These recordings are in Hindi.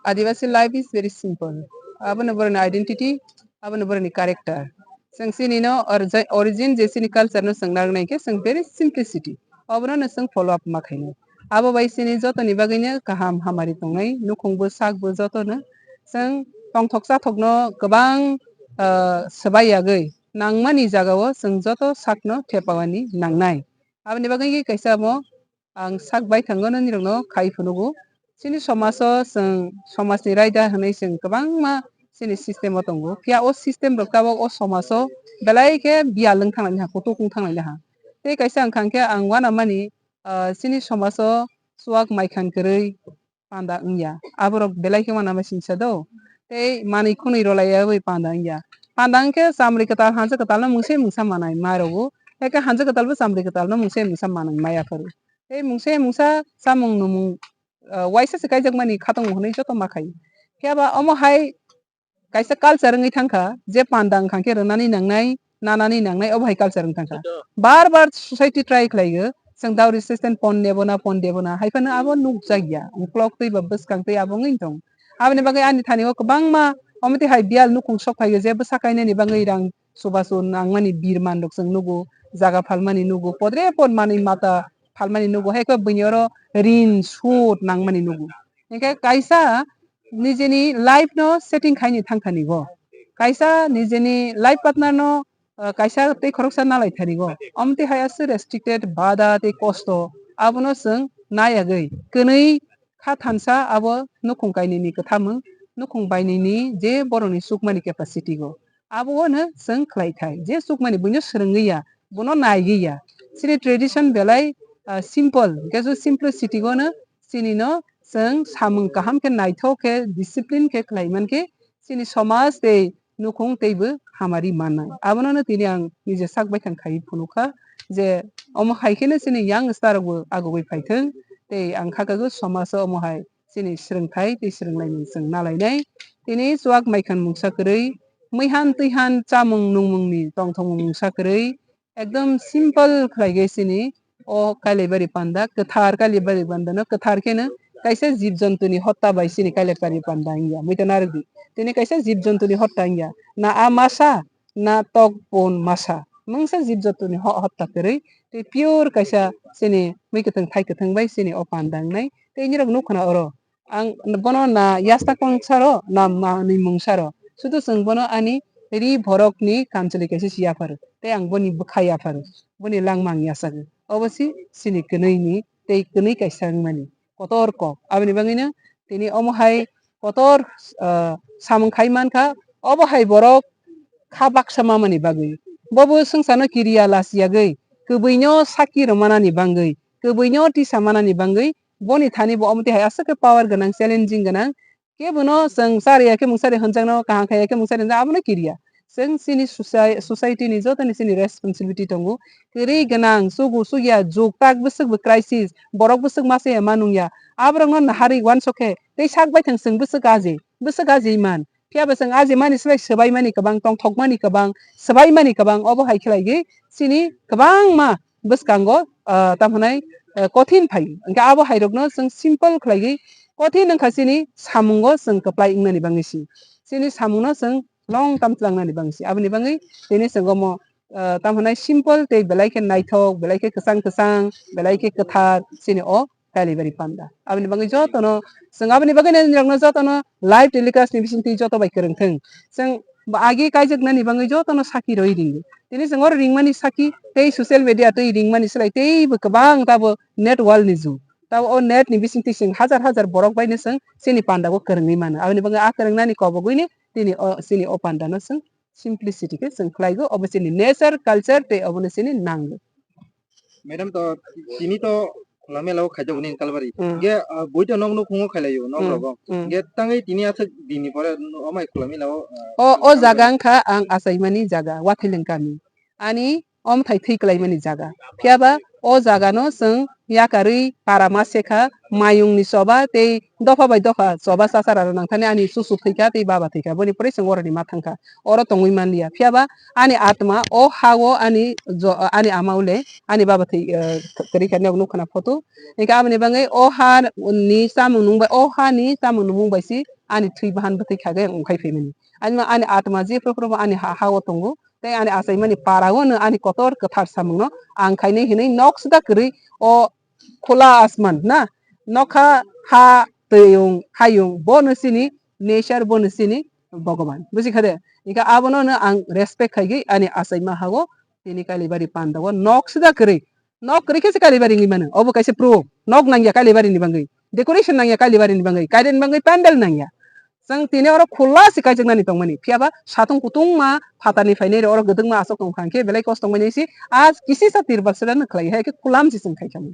Adivasi life is very simple. Abang nabar identity, abang nabar character. Sang sini no origin jesi culture no sang nang naik ke sang very simplicity. Abang no sang follow up makai. Abo bai sini joto ni bagainya kaham hamari tongai nukung bu sak bu joto na sang tong thok sa thok no kebang sebai agai nang mani jagawo sang joto sak no thepawani nang nai. Abo ni bagai kaisa mo ang sak bai thangono ni no kai phunugu sini समाजाव जों समाजनि रायदा होनाय जों गोबां मा जोंनि सिस्टेमाव दङ फिया अ सिस्टेम रकाबो अ समाजाव बेलायके बिया लों थांनानै हा गथ' कुं थांनानै हा ते कायसा आं खांखे आं वाना मानि सिनि समाजाव सुवाक माइखान करै पान्दा उया आबरक बेलायके वाना मासिन सदो ते मानै खुनै रलाया बै पान्दा उया पान्दा के सामरि कताल हांसे कताल न मुंसे मुंसा मानाय मारगो एके हांसे कताल बो सामरि कताल न मुंसे मुंसा मानाय माया फर ते मुंसे मुंसा सामुं नुमुं waisa se kaijak mani khatong honai joto makai kyaba omo hai kaisa culture ngai thangkha je pandang khangke rnani nangnai obo hai culture thangkha bar bar society try khlaigo जों dowry system pon debona haifano abo nuk jagya uklok tei ba bwskang tei abo ngai dong aboni bagai ani thani o kwbangma omiti hai bial nukung sok phaigo jebo sakainani bangai rang subaso nangmani birman rok जों nugo jaga phalmani nugo podre pod mani mata phalmani nugo haiko bunioro rin sud nangmani nugo engke kaisa nijeni life no setting khaini thangkhani go kaisa nijeni life partner no kaisa tei khoroksa nalai thani go omti hayas restricted bada tei kosto abono जों nayagai kwnui kha thansa abo nukung kainini kwthamung nukung bainini je boroni sukmani capacity go abo no जों khlaikhai je sukmani buino srungya bono naigya sini tradition belai simple kesu simplicity go no sini no जों samung kaham ke naithok ke discipline ke khlaiman ke sini samaj tei nukung teibo hamari manai abono no tini ang nije sakbai thangkhai phunukha je omo haikeno sini young star bo agogoi phaithung tei ang khakago samaj o omo hai sini srungthai tei srunglaimung जों nalainai tini chuak maikhan mungsa kwrui muihan tuihan chamung nungmungni tongthongmung mungsa kwrui ekdom simple khlaigai sini o kailebari panda kwthar kailebari panda no kwthar kheno kaisa jib jantu ni hotta bai sini kailebari panda ingya muita nardi tini kaisa jib jantu ni hotta ingya na a masa na tok pon masa mungsa jib jantu ni hotta kwrui tei pure kaisa sini muikathang thaikathang bai sini o panda ngnai tei ni rok nukkhana oro ang bono na yasta kongsaro na mani mungsaro sudu जों bono ani ri borok ni kamchali kaisa siapar tei ang boni bwkhai afar boni langmang yasago obosi sini knui ni tei knui kaisa mani kotor kok aboni bangino tini omo hai kotor samung khai mankha obo hai borok kha baksa mamani bagui bobo sungsano kiriya lasiagoi kbui no saki romanani bangui kbui no tisa manani bangui boni thani bo omti hai asake power ganang challenging ganang kebono जों सारिया के मुंसारि हनजांनो कहां खाया के मुंसारि हनजां आबनो किरिया जों सिनि society ni jotoni sini responsibility tongo kri ganang sugu sugya joktak busuk bu crisis borok busuk mase manungya abrang no hari wan sokhe tei sak bai thang sung busuk aji man pia basang aji mani sebai mani kabang tong thok mani kabang sebai mani kabang obo hai khlaigi sini kabang ma buskango tamhanai kothin phai engka abo hai rokno जों simple khlaigi kothin nangkha sini samungo जों kaplai ingnani bangisi sini samungno जों long term tlangnani bangsi aboni bangai tini songomo tamhanai simple tei belai ke naithok belai ke kwsang belai ke kwthar sini o kailibari panda aboni bangai jotono जों aboni bagai nirokno jotono live telecast ni bisinti joto bai kwrwngthung जों agi kaijaknani bangai jotono saki roi ringo tini जों or ringmani saki tei social media tei ringmani slai tei bo kwbang tabo net wall ni jug tabo o net ni bisinti जों hajar borok baino जों sini panda ko kwrwngui mano aboni bangai a kwrwngnani kobogoini tini sini o panda no जों simplicity ke जों khlaigo obo sini nature culture tei obono sini nango madam to tini to lamelo khaja uni kalbari ge boito nog no khungo khailayo nog rogo ge tangai tini athak dini pore omai khulami lao o jaga angkha ang asaimani jaga wathaileng kami ani om thai theiklaimani jaga phiaba o jaga no sung yakari parama seka mayung ni soba tei dofa bai dofa soba sasara nangkane ani susu thika tei baba thika boni pore sung oroni mathangka oro tongui manliya phiaba ani atma o hago ani ani amaule ani baba thei kari kane nukana photo ika amni bangai o ha ni samung nungbai o ha ni samung nungmung bai si ani thui bahan bathai khage ongkai phemani ani atma je proprobo ani hago tongo tei ani asai mani parago no ani kotor kathar samung no ang khainai hinai nok sida kri o khola asman na nokha ha töyung hayung bono sini nature bono sini bhagavan buji khade ika abono no ang respect khaigi ani asai ma hago tini kalibari pandago nok sida kri nok kri kese kalibari ngi mana obo kaise pro nok nangya kalibari ni bangai decoration nangya kalibari ni bangai kaiden bangai pandal nangya sang tini oro khola sikai jengna ni tongmani phiaba satung kutung ma phatani phainai oro gedeng ma asok tongkhangke belai kos tongmani si आज किसी सा तिर बक्सरा न खलाई है कि कुलाम से संखाई खामि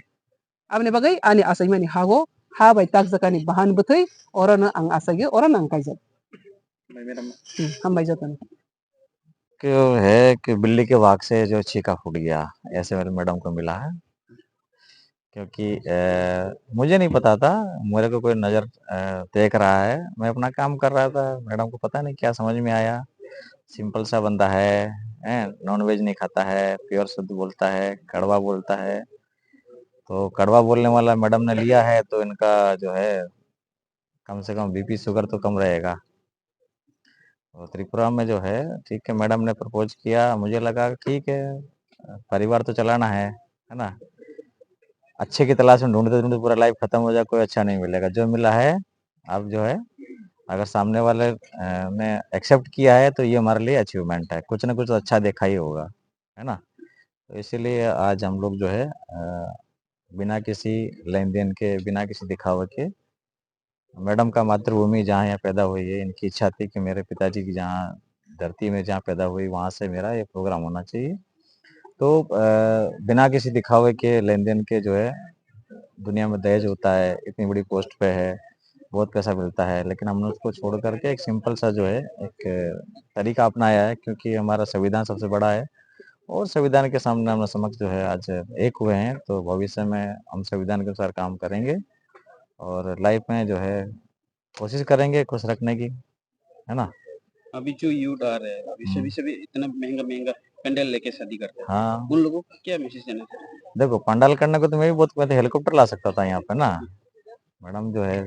abni bagai ani asai mani hago ha bai tak zakani bahan butai oro no ang asagi oro nang kaijak हम भाई जाता क्यों है कि बिल्ली के वाग से जो छीका फूट गया ऐसे मेरे मैडम को मिला है क्योंकि मुझे नहीं पता था मेरे को कोई नज़र देख रहा है मैं अपना काम कर रहा था मैडम को पता नहीं क्या समझ में आया सिंपल सा बंदा है नॉन वेज नहीं खाता है प्योर शुद्ध बोलता है कड़वा बोलता है तो कड़वा बोलने वाला मैडम ने लिया है तो इनका जो है कम से कम बीपी शुगर तो कम रहेगा तो त्रिपुरा में जो है ठीक है मैडम ने प्रपोज किया मुझे लगा ठीक है परिवार तो चलाना है ना अच्छे की तलाश में ढूंढते ढूंढते पूरा लाइफ खत्म हो जाए कोई अच्छा नहीं मिलेगा जो मिला है अब जो है अगर सामने वाले ने एक्सेप्ट किया है तो ये हमारे लिए अचीवमेंट है कुछ ना कुछ तो अच्छा देखा ही होगा है ना तो इसीलिए आज हम लोग जो है बिना किसी लेन देन के बिना किसी दिखावे के मैडम का मातृभूमि जहाँ यहाँ पैदा हुई है इनकी इच्छा थी कि मेरे पिताजी की जहाँ धरती में जहाँ पैदा हुई वहाँ से मेरा ये प्रोग्राम होना चाहिए तो बिना किसी दिखावे के लेन देन के जो है दुनिया में दहेज होता है इतनी बड़ी पोस्ट पे है बहुत पैसा मिलता है लेकिन हमने उसको छोड़ करके एक सिंपल सा जो है एक तरीका अपनाया है क्योंकि हमारा संविधान सबसे बड़ा है और संविधान के सामने हम समक्ष जो है आज एक हुए हैं तो भविष्य में हम संविधान के अनुसार काम करेंगे और लाइफ में जो है कोशिश करेंगे खुश रखने की है ना अभी जो यूथ आ रहे हैं अभी सभी सभी इतना महंगा महंगा पेंडल लेके शादी करते हैं हाँ उन लोगों को क्या मैसेज देना चाहिए देखो पंडाल करने को तो मैं भी बहुत मैं तो हेलीकॉप्टर ला सकता था यहाँ पे ना मैडम जो है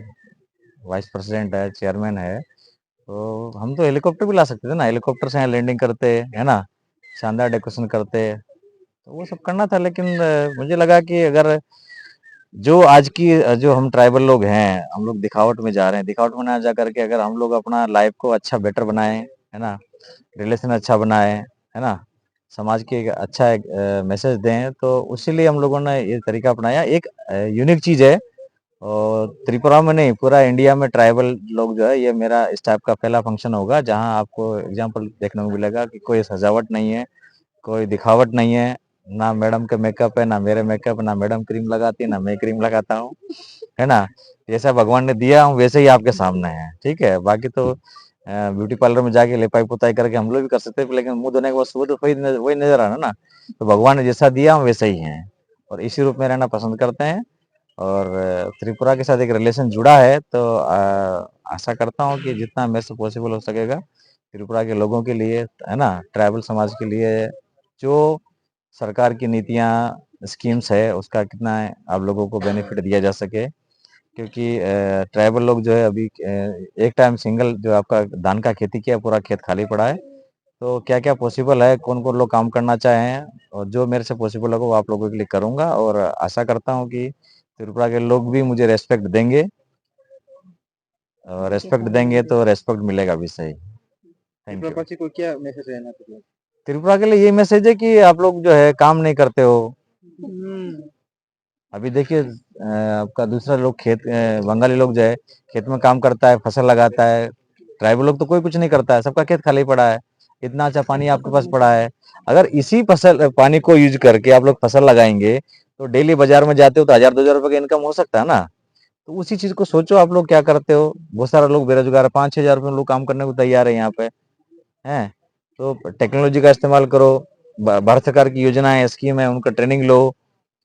वाइस प्रेसिडेंट है चेयरमैन है तो हम तो हेलीकॉप्टर भी ला सकते थे ना हेलीकॉप्टर से यहाँ लैंडिंग करते है ना शानदार डेकोरेशन करते तो वो सब करना था लेकिन मुझे लगा कि अगर जो आज की जो हम ट्राइबल लोग हैं हम लोग दिखावट में जा रहे हैं दिखावट में ना जा करके अगर हम लोग अपना लाइफ को अच्छा बेटर बनाएं है ना रिलेशन अच्छा बनाएं है ना समाज के एक अच्छा एक मैसेज दें तो उसी लिए हम लोगों ने ये तरीका अपनाया एक यूनिक चीज है और त्रिपुरा में नहीं पूरा इंडिया में ट्राइबल लोग जो है ये मेरा इस टाइप का पहला फंक्शन होगा जहां आपको एग्जांपल देखने को मिलेगा कि कोई सजावट नहीं है कोई दिखावट नहीं है ना मैडम का मेकअप है ना मेरे मेकअप ना मैडम क्रीम लगाती है ना मैं क्रीम लगाता हूँ है ना जैसा भगवान ने दिया हूँ वैसे ही आपके सामने है ठीक है बाकी तो ब्यूटी पार्लर में जाके लिपाई पुताई करके हम लोग भी कर सकते हैं लेकिन मुंह धोने के बाद सुबह तो वही नजर आना ना तो भगवान ने जैसा दिया हम वैसे ही है और इसी रूप में रहना पसंद करते हैं और त्रिपुरा के साथ एक रिलेशन जुड़ा है तो आशा करता हूँ कि जितना मेरे से पॉसिबल हो सकेगा त्रिपुरा के लोगों के लिए है ना ट्राइबल समाज के लिए जो सरकार की नीतियाँ स्कीम्स है उसका कितना आप लोगों को बेनिफिट दिया जा सके क्योंकि ट्राइबल लोग जो है अभी एक टाइम सिंगल जो आपका धान का खेती किया पूरा खेत खाली पड़ा है तो क्या क्या पॉसिबल है कौन कौन लोग काम करना चाहें और जो मेरे से पॉसिबल होगा वो आप लोगों के लिए करूंगा और आशा करता हूँ कि त्रिपुरा के लोग भी मुझे रेस्पेक्ट देंगे और रेस्पेक्ट देंगे तो रेस्पेक्ट मिलेगा भी सही थैंक यू त्रिपुरा को क्या मैसेज रहना चाहिए त्रिपुरा के लिए ये मैसेज है कि आप लोग जो है काम नहीं करते हो अभी देखिए आपका दूसरा लोग खेत बंगाली लोग जो है खेत में काम करता है फसल लगाता है ट्राइबल लोग तो कोई कुछ नहीं करता है सबका खेत खाली पड़ा है इतना अच्छा पानी आपके पास पड़ा है अगर इसी फसल पानी को यूज करके आप लोग फसल लगाएंगे तो डेली बाजार में जाते हो तो 1000-2000 रुपए का इनकम हो सकता है ना तो उसी चीज को सोचो आप लोग क्या करते हो बहुत सारे लोग बेरोजगार 5-6 हजार रुपए लोग काम करने को तैयार है यहाँ पे हैं तो टेक्नोलॉजी का इस्तेमाल करो भारत सरकार की योजनाएं स्कीम है उनका ट्रेनिंग लो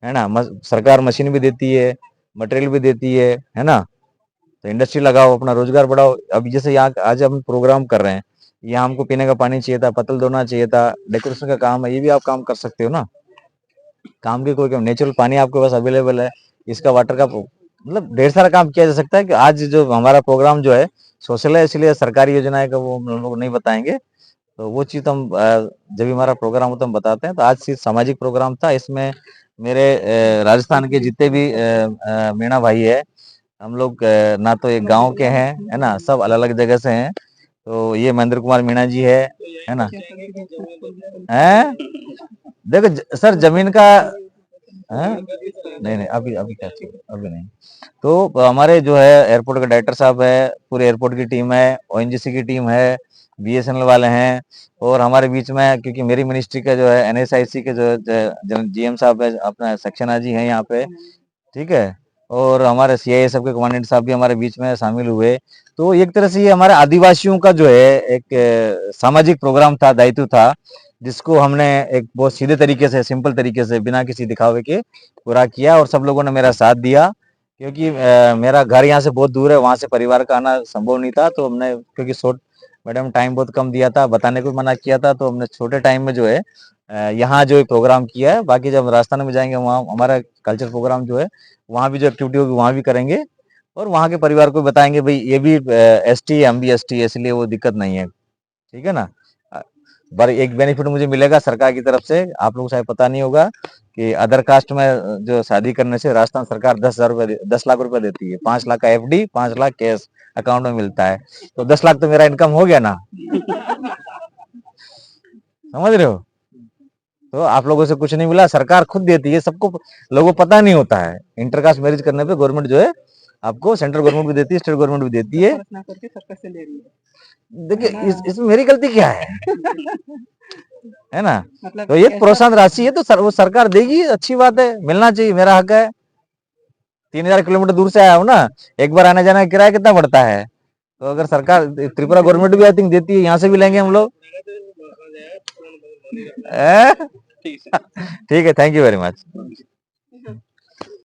है ना। सरकार मशीन भी देती है, मटेरियल भी देती है ना। तो इंडस्ट्री लगाओ, अपना रोजगार बढ़ाओ। अब जैसे यहाँ आज हम प्रोग्राम कर रहे हैं, यहाँ हमको पीने का पानी चाहिए था, पतल धोना चाहिए था, डेकोरेशन का काम है, ये भी आप काम कर सकते हो ना। काम की कोई कम, नेचुरल पानी आपके पास अवेलेबल है, इसका वाटर का मतलब ढेर सारा काम किया जा सकता है। कि आज जो हमारा प्रोग्राम जो है सोशल है, इसलिए सरकारी योजनाएं का वो हम लोग नहीं बताएंगे। तो वो चीज हम जब भी हमारा प्रोग्राम होता है हम बताते हैं। तो आज सिर्फ सामाजिक प्रोग्राम था, इसमें मेरे राजस्थान के जितने भी मीणा भाई है, हम लोग ना तो एक गांव के हैं, है ना, सब अलग अलग जगह से हैं। तो ये महेंद्र कुमार मीणा जी है ना। हैं देखो सर जमीन का है, नहीं नहीं अभी अभी क्या चाहिए, अभी नहीं। तो हमारे जो है एयरपोर्ट के डायरेक्टर साहब है, पूरे एयरपोर्ट की टीम है, ओएनजीसी की टीम है, बीएसएनएल वाले हैं, और हमारे बीच में क्योंकि मेरी मिनिस्ट्री का जो है एनएसआईसी के जो जीएम साहब है अपना सक्सेना जी है यहाँ पे, ठीक है। और हमारे सीआईएसएफ के कमांडेंट साहब भी हमारे बीच में शामिल हुए। तो एक तरह से ये हमारे आदिवासियों का जो है एक सामाजिक प्रोग्राम था, दायित्व था, जिसको हमने एक बहुत सीधे तरीके से, सिंपल तरीके से, बिना किसी दिखावे के पूरा किया। और सब लोगों ने मेरा साथ दिया, क्योंकि मेरा घर यहाँ से बहुत दूर है, वहां से परिवार का आना संभव नहीं था। तो हमने क्योंकि शॉर्ट मैडम टाइम बहुत कम दिया था, बताने को मना किया था, तो हमने छोटे टाइम में जो है यहाँ जो प्रोग्राम किया है। बाकी जब राजस्थान में जाएंगे वहाँ हमारा कल्चर प्रोग्राम जो है, वहाँ भी जो एक्टिविटी होगी वहाँ भी करेंगे, और वहाँ के परिवार को बताएंगे भाई ये भी एसटी है, हम भी एसटी है, इसलिए वो दिक्कत नहीं है, ठीक है ना। पर एक बेनिफिट मुझे मिलेगा सरकार की तरफ से, आप लोगों को शायद पता नहीं होगा कि अदर कास्ट में जो शादी करने से राजस्थान सरकार 10 लाख रुपए देती है। 5 लाख का एफडी, 5 लाख कैश अकाउंट में मिलता है। तो 10 लाख तो मेरा इनकम हो गया ना, समझ रहे हो। तो आप लोगों से कुछ नहीं मिला, सरकार खुद देती है, सबको लोगों को पता नहीं होता है। इंटरकास्ट मैरिज करने पे गवर्नमेंट जो है आपको, सेंट्रल गवर्नमेंट भी देती है, स्टेट गवर्नमेंट भी देती है। देखिए इसमें मेरी गलती क्या है ना। तो ये प्रोत्साहन राशि है, तो वो सरकार देगी, अच्छी बात है, मिलना चाहिए, मेरा हक है। 3000 किलोमीटर दूर से आया हूँ ना, एक बार आने जाने का किराया कितना पड़ता है। तो अगर सरकार, त्रिपुरा गवर्नमेंट भी आई थिंक देती है, यहाँ से भी लेंगे हम लोग। ठीक है, थैंक यू वेरी मच।